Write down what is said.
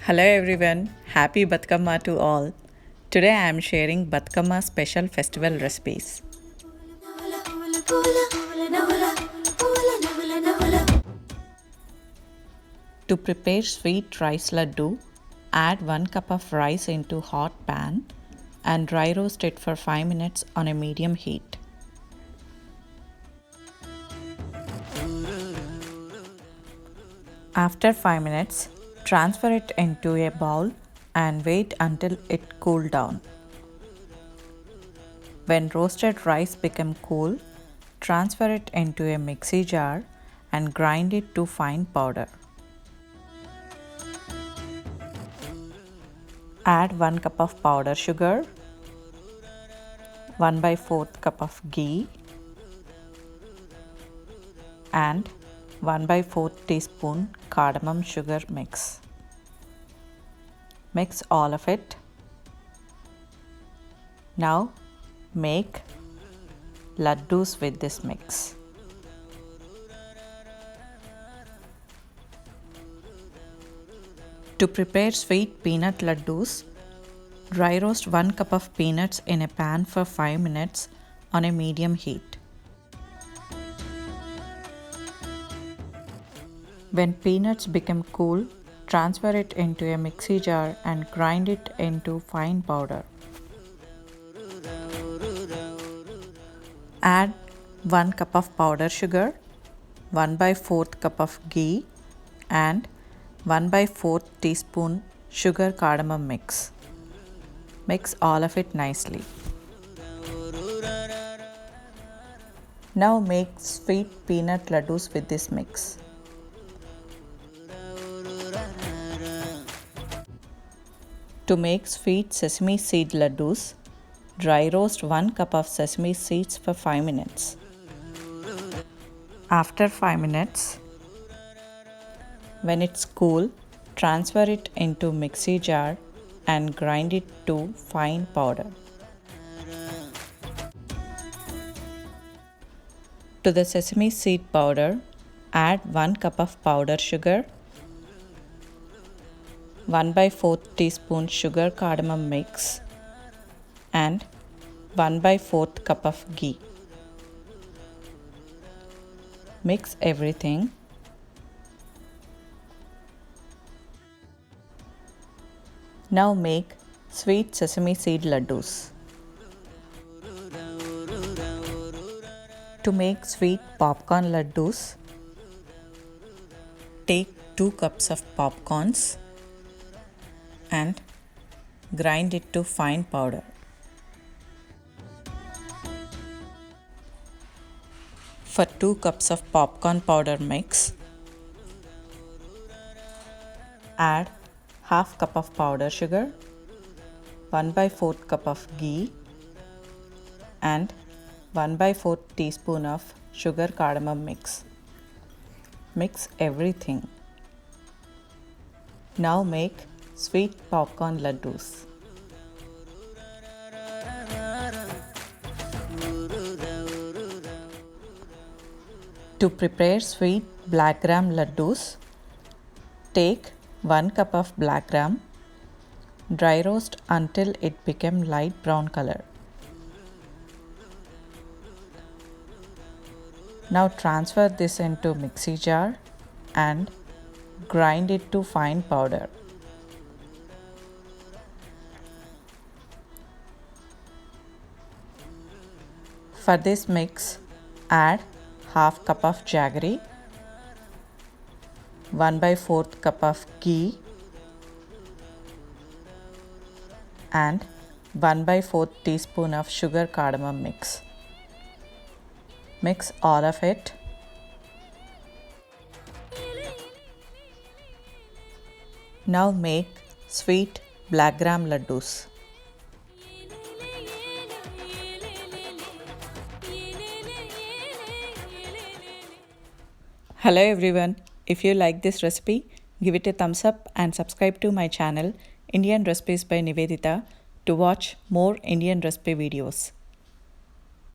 Hello everyone, happy Bathukamma to all. Today I am sharing Bathukamma special festival recipes. To prepare sweet rice laddu, add 1 cup of rice into hot pan and dry roast it for 5 minutes on a medium heat. After 5 minutes, transfer it into a bowl and wait until it cools down. When roasted rice becomes cool, transfer it into a mixie jar and grind it to fine powder. Add 1 cup of powder sugar, 1/4 cup of ghee and 1/4 teaspoon cardamom sugar mix. Mix all of it. Now make laddus with this mix. To prepare sweet peanut laddus, dry roast 1 cup of peanuts in a pan for 5 minutes on a medium heat. When peanuts become cool, transfer it into a mixie jar and grind it into fine powder. Add 1 cup of powder sugar, 1/4 cup of ghee and 1/4 teaspoon sugar cardamom mix. Mix all of it nicely. Now make sweet peanut laddus with this mix. To make sweet sesame seed laddus, dry roast 1 cup of sesame seeds for 5 minutes. After 5 minutes, when it's cool, transfer it into mixie jar and grind it to fine powder. To the sesame seed powder, add 1 cup of powder sugar, 1/4 teaspoon sugar cardamom mix and 1/4 cup of ghee. Mix everything. Now make sweet sesame seed laddus. To make sweet popcorn laddus, take 2 cups of popcorns and grind it to fine powder. For 2 cups of popcorn powder mix, add half cup of powder sugar, 1/4 cup of ghee and 1/4 teaspoon of sugar cardamom mix. Mix everything. Now make sweet popcorn laddus. To prepare sweet black gram laddus, take 1 cup of black gram, dry roast until it becomes light brown color. Now transfer this into mixie jar and grind it to fine powder. For this mix, add half cup of jaggery, 1/4 cup of ghee and 1/4 teaspoon of sugar cardamom mix. Mix all of it. Now make sweet black gram laddus. Hello everyone, if you like this recipe, give it a thumbs up and subscribe to my channel Indian Recipes by Nivedita to watch more Indian recipe videos.